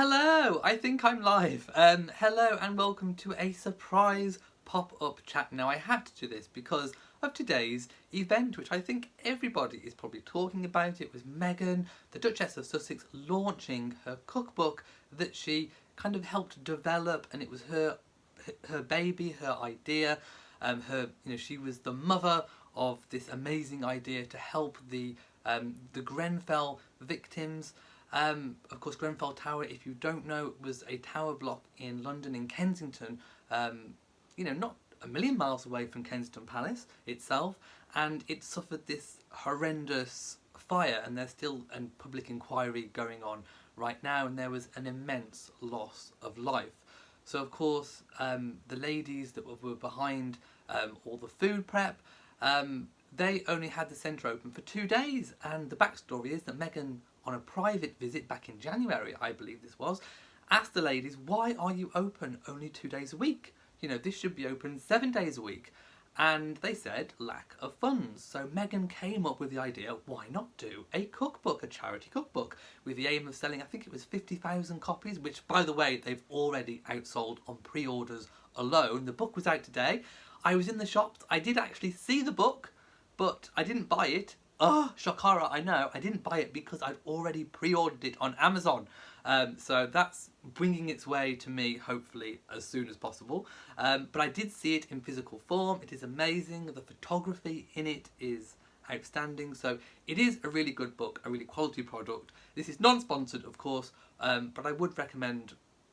Hello, I think I'm live. Hello and welcome to a surprise pop-up chat. Now I had to do this because of today's event, which I think everybody is probably talking about. It was Meghan, the Duchess of Sussex, launching her cookbook that she kind of helped develop, and it was her baby, her idea. She was the mother of this amazing idea to help the Grenfell victims. Of course, Grenfell Tower, if you don't know, was a tower block in London, in Kensington, not a million miles away from Kensington Palace itself, and it suffered this horrendous fire, and there's still a public inquiry going on right now, and there was an immense loss of life. So of course, the ladies that were behind all the food prep, they only had the centre open for 2 days, and the backstory is that Meghan, on a private visit back in January, I believe this was, asked the ladies, why are you open only 2 days a week? This should be open 7 days a week. And they said, lack of funds. So Meghan came up with the idea, why not do a cookbook, a charity cookbook, with the aim of selling, I think it was 50,000 copies, which, by the way, they've already outsold on pre-orders alone. The book was out today. I was in the shops. I did actually see the book, but I didn't buy it. Oh, shock horror, I know. I didn't buy it because I'd already pre-ordered it on Amazon. So that's bringing its way to me, hopefully, as soon as possible. But I did see it in physical form. It is amazing. The photography in it is outstanding. So it is a really good book, a really quality product. This is non-sponsored, of course, but I would recommend,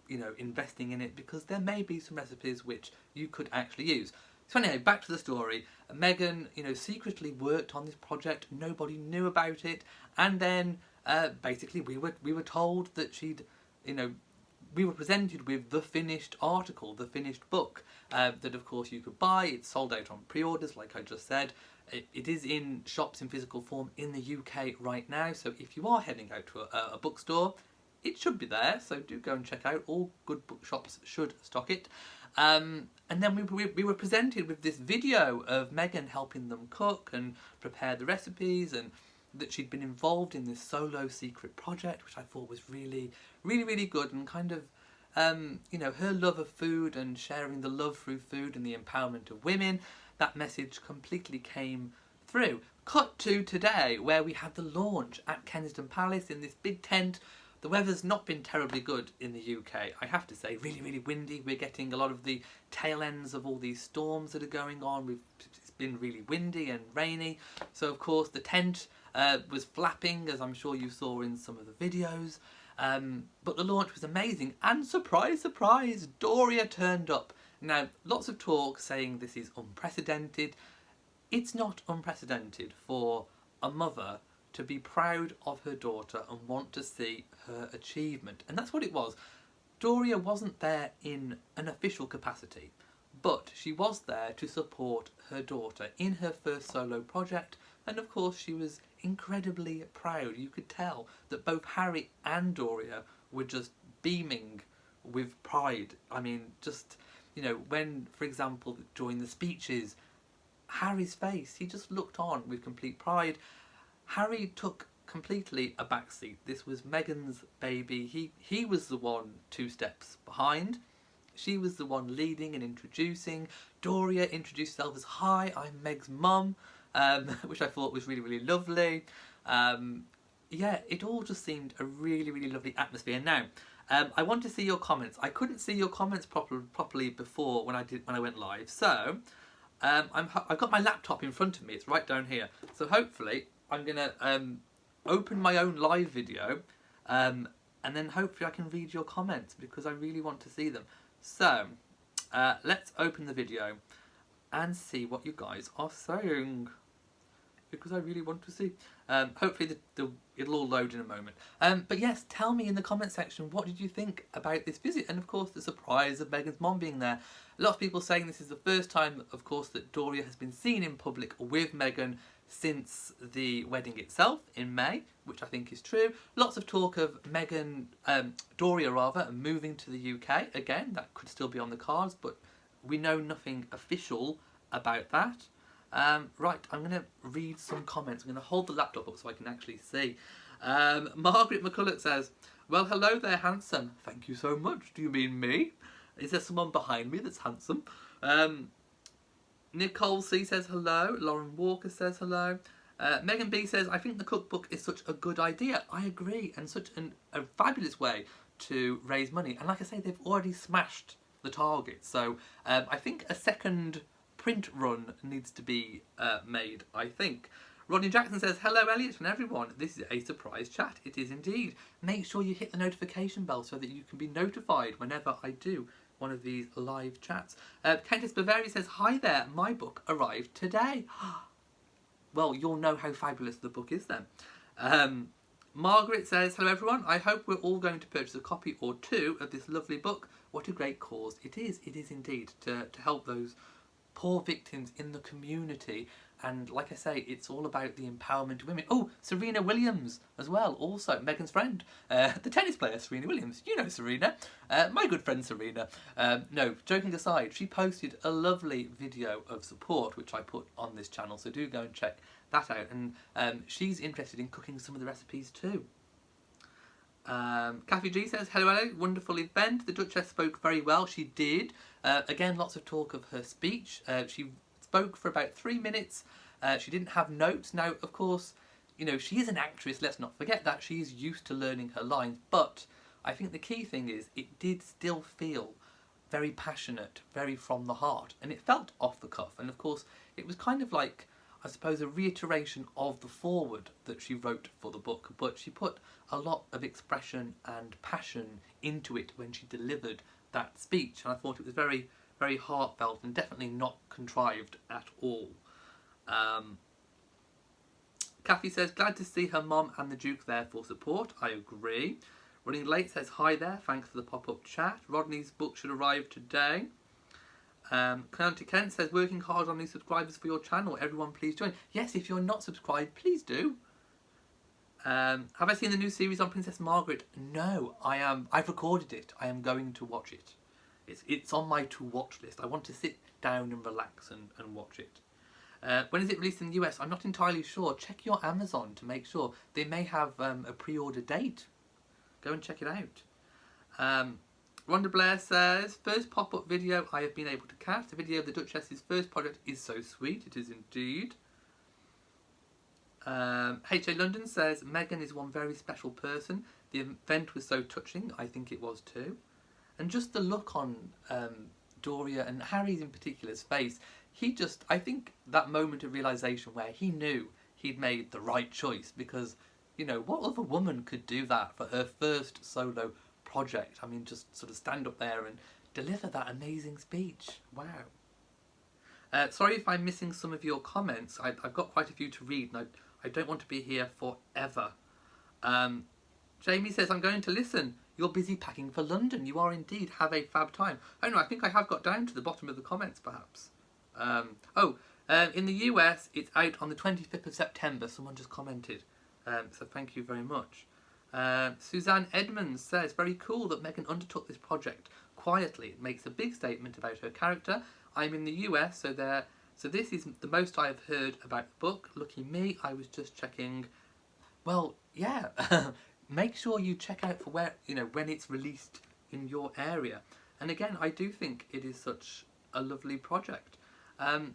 investing in it because there may be some recipes which you could actually use. So anyway, back to the story. Meghan, secretly worked on this project. Nobody knew about it, and then basically we were told that we were presented with the finished article, the finished book that of course you could buy. It's sold out on pre-orders, like I just said. It is in shops in physical form in the UK right now. So if you are heading out to a bookstore, it should be there. So do go and check out. All good bookshops should stock it. And then we were presented with this video of Meghan helping them cook and prepare the recipes, and that she'd been involved in this solo secret project, which I thought was really, really, really good, and kind of, her love of food and sharing the love through food and the empowerment of women. That message completely came through. Cut to today, where we had the launch at Kensington Palace in this big tent. The weather's not been terribly good in the UK, I have to say. Really, really windy. We're getting a lot of the tail ends of all these storms that are going on. It's been really windy and rainy. So, of course, the tent was flapping, as I'm sure you saw in some of the videos. But the launch was amazing. And surprise, surprise, Doria turned up. Now, lots of talk saying this is unprecedented. It's not unprecedented for a mother to be proud of her daughter and want to see her achievement. And that's what it was. Doria wasn't there in an official capacity, but she was there to support her daughter in her first solo project, and of course she was incredibly proud. You could tell that both Harry and Doria were just beaming with pride. I mean, just, when, for example, during the speeches, Harry's face, he just looked on with complete pride. Harry took completely a backseat. This was Meghan's baby. He was the one 2 steps behind. She was the one leading and introducing. Doria introduced herself as, hi, I'm Meg's mum, which I thought was really, really lovely. Yeah, it all just seemed a really, really lovely atmosphere. Now, I want to see your comments. I couldn't see your comments properly before when I went live. So, I've got my laptop in front of me. It's right down here. So hopefully I'm going to open my own live video, and then hopefully I can read your comments because I really want to see them. So, let's open the video and see what you guys are saying, because I really want to see. Hopefully it'll all load in a moment. But yes, tell me in the comment section, what did you think about this visit? And of course the surprise of Meghan's mom being there. A lot of people saying this is the first time, of course, that Doria has been seen in public with Meghan since the wedding itself in May, which I think is true. Lots of talk of Meghan, Doria rather, moving to the UK. Again, that could still be on the cards, but we know nothing official about that. Right, I'm going to read some comments. I'm going to hold the laptop up so I can actually see. Margaret McCulloch says, Well, hello there, handsome. Thank you so much. Do you mean me? Is there someone behind me that's handsome? Nicole C says hello. Lauren Walker says hello. Megan B says, I think the cookbook is such a good idea. I agree, and such a fabulous way to raise money. And like I say, they've already smashed the target. So I think a second print run needs to be made, I think. Rodney Jackson says, hello Elliot and everyone, this is a surprise chat. It is indeed. Make sure you hit the notification bell so that you can be notified whenever I do one of these live chats. Countess Bavaria says, hi there, my book arrived today. Well, you'll know how fabulous the book is then. Margaret says, hello everyone, I hope we're all going to purchase a copy or two of this lovely book. What a great cause it is indeed, to help those poor victims in the community. And like I say, it's all about the empowerment of women. Oh, Serena Williams as well, also Meghan's friend, the tennis player Serena Williams. You know Serena, my good friend Serena. No, joking aside, she posted a lovely video of support which I put on this channel, so do go and check that out. And she's interested in cooking some of the recipes too. Kathy G says, hello, wonderful event. The Duchess spoke very well. She did. Again, lots of talk of her speech. She spoke for about 3 minutes. She didn't have notes. Now, of course, you know, she is an actress. Let's not forget that. She is used to learning her lines. But I think the key thing is it did still feel very passionate, very from the heart. And it felt off the cuff. And of course, it was kind of like, I suppose, a reiteration of the foreword that she wrote for the book. But she put a lot of expression and passion into it when she delivered that speech. And I thought it was very, very heartfelt and definitely not contrived at all. Kathy says, glad to see her mum and the Duke there for support. I agree. Running Late says, hi there, thanks for the pop-up chat. Rodney's book should arrive today. County Kent says, working hard on new subscribers for your channel. Everyone please join. Yes, if you're not subscribed, please do. Have I seen the new series on Princess Margaret? No, I've recorded it. I am going to watch it. It's on my to-watch list. I want to sit down and relax and watch it. When is it released in the US? I'm not entirely sure. Check your Amazon to make sure. They may have a pre-order date. Go and check it out. Rhonda Blair says, first pop-up video I have been able to catch. The video of the Duchess's first project is so sweet. It is indeed. H.A. London says, Meghan is one very special person. The event was so touching. I think it was too. And just the look on Doria and Harry's in particular's face, I think that moment of realisation where he knew he'd made the right choice, because, you know, what other woman could do that for her first solo project? I mean, just sort of stand up there and deliver that amazing speech. Wow. Sorry if I'm missing some of your comments. I've got quite a few to read, and I don't want to be here forever. Jamie says, I'm going to listen. You're busy packing for London. You are indeed. Have a fab time. Oh no, I think I have got down to the bottom of the comments perhaps. In the US, it's out on the 25th of September. Someone just commented. So thank you very much. Suzanne Edmonds says, very cool that Meghan undertook this project quietly. It makes a big statement about her character. I'm in the US, so this is the most I've heard about the book. Lucky me, I was just checking. Well, yeah. Make sure you check out for when it's released in your area. And again, I do think it is such a lovely project.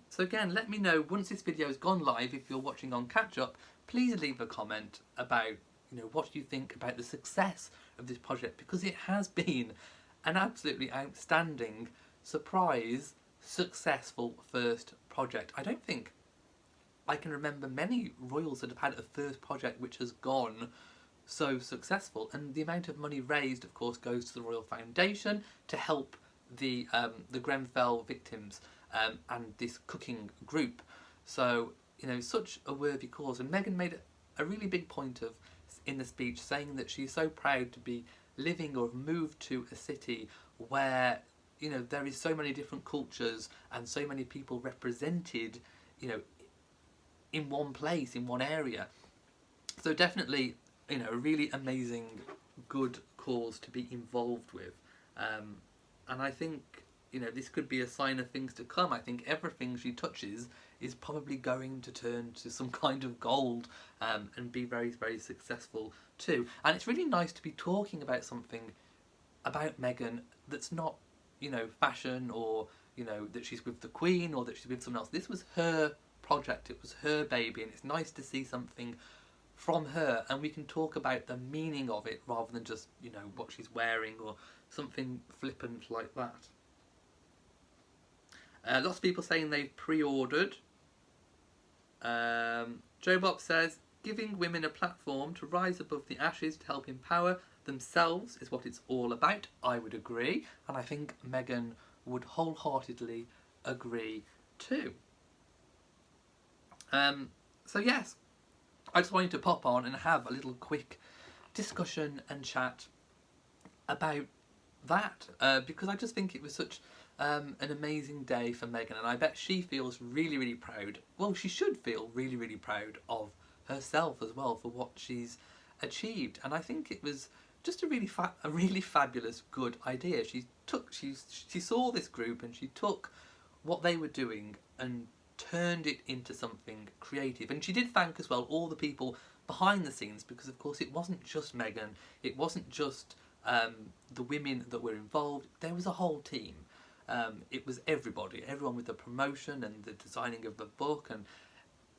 So again, let me know once this video has gone live, if you're watching on catch up, please leave a comment about what you think about the success of this project, because it has been an absolutely outstanding, surprise, successful first project. I don't think I can remember many royals that have had a first project which has gone so successful, and the amount of money raised, of course, goes to the Royal Foundation to help the Grenfell victims and this cooking group. So such a worthy cause, and Meghan made a really big point of in the speech saying that she's so proud to be living or have moved to a city where there is so many different cultures and so many people represented in one place, in one area. So definitely a really amazing, good cause to be involved with. And I think you know, this could be a sign of things to come. I think everything she touches is probably going to turn to some kind of gold, and be very, very successful too. And it's really nice to be talking about something about Meghan that's not, you know, fashion, or, you know, that she's with the Queen or that she's with someone else. This was her project, it was her baby, and it's nice to see something from her, and we can talk about the meaning of it rather than just, you know, what she's wearing or something flippant like that. Lots of people saying they've pre-ordered. Joe Bob says, giving women a platform to rise above the ashes to help empower themselves is what it's all about. I would agree, and I think Meghan would wholeheartedly agree too. So yes, I just wanted to pop on and have a little quick discussion and chat about that, because I just think it was such an amazing day for Meghan, and I bet she feels really, really proud. Well, she should feel really, really proud of herself as well for what she's achieved, and I think it was just a really fabulous, good idea. She saw this group and she took what they were doing and turned it into something creative. And she did thank as well all the people behind the scenes, because of course it wasn't just Meghan, it wasn't just the women that were involved, there was a whole team. It was everyone with the promotion and the designing of the book, and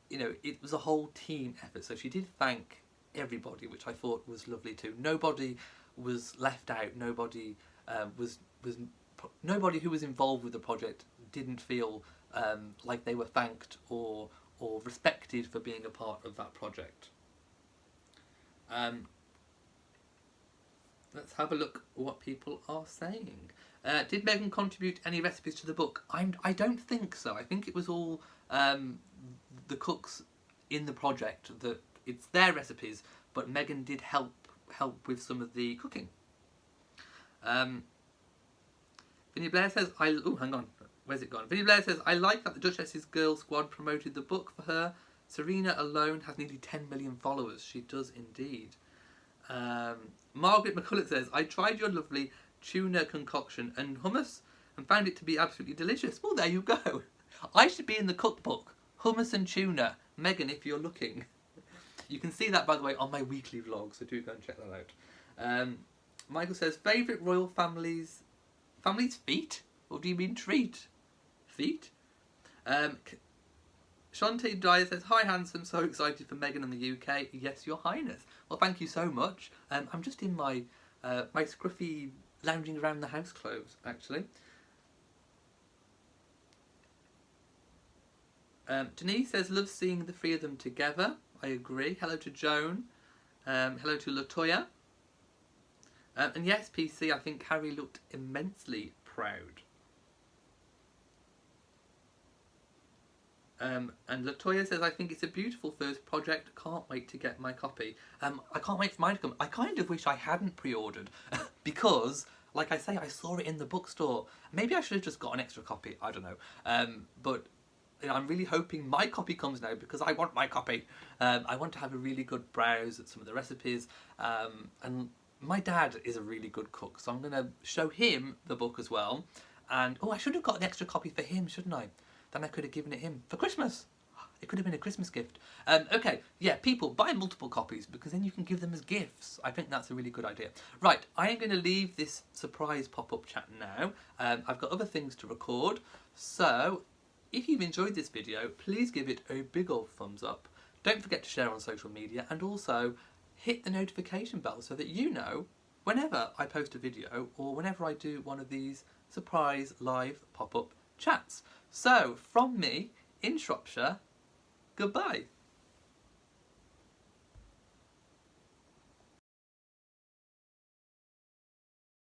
you know, it was a whole team effort. So she did thank everybody, which I thought was lovely too. Nobody was left out. Nobody nobody who was involved with the project didn't feel like they were thanked or respected for being a part of that project. Let's have a look what people are saying. Did Meghan contribute any recipes to the book? I don't think so. I think it was all the cooks in the project, that it's their recipes, but Meghan did help with some of the cooking. Vinny Blair says, oh, hang on, where's it gone? Vinny Blair says, I like that the Duchess's Girl Squad promoted the book for her. Serena alone has nearly 10 million followers. She does indeed. Margaret McCulloch says, I tried your lovely tuna concoction and hummus and found it to be absolutely delicious. Well, there you go. I should be in the cookbook. Hummus and tuna. Meghan, if you're looking. You can see that, by the way, on my weekly vlog, so do go and check that out. Michael says, favourite royal family's feet? Or do you mean treat? Feet? Shantae Dyer says, hi handsome, so excited for Meghan in the UK. Yes, your highness. Well, thank you so much. I'm just in my my scruffy lounging around the house clothes, actually. Denise says, love seeing the three of them together. I agree. Hello to Joan. Hello to Latoya. And yes, PC, I think Harry looked immensely proud. And Latoya says, I think it's a beautiful first project. Can't wait to get my copy. I can't wait for mine to come. I kind of wish I hadn't pre-ordered because, like I say, I saw it in the bookstore. Maybe I should have just got an extra copy. I don't know. But you know, I'm really hoping my copy comes now because I want my copy. I want to have a really good browse at some of the recipes. And my dad is a really good cook, so I'm going to show him the book as well. And, oh, I should have got an extra copy for him, shouldn't I? Then I could have given it him for Christmas. It could have been a Christmas gift. Okay, yeah, people, buy multiple copies because then you can give them as gifts. I think that's a really good idea. Right, I am going to leave this surprise pop-up chat now. I've got other things to record. So, if you've enjoyed this video, please give it a big old thumbs up. Don't forget to share on social media and also hit the notification bell so that you know whenever I post a video or whenever I do one of these surprise live pop-up chats. So, from me in Shropshire, goodbye.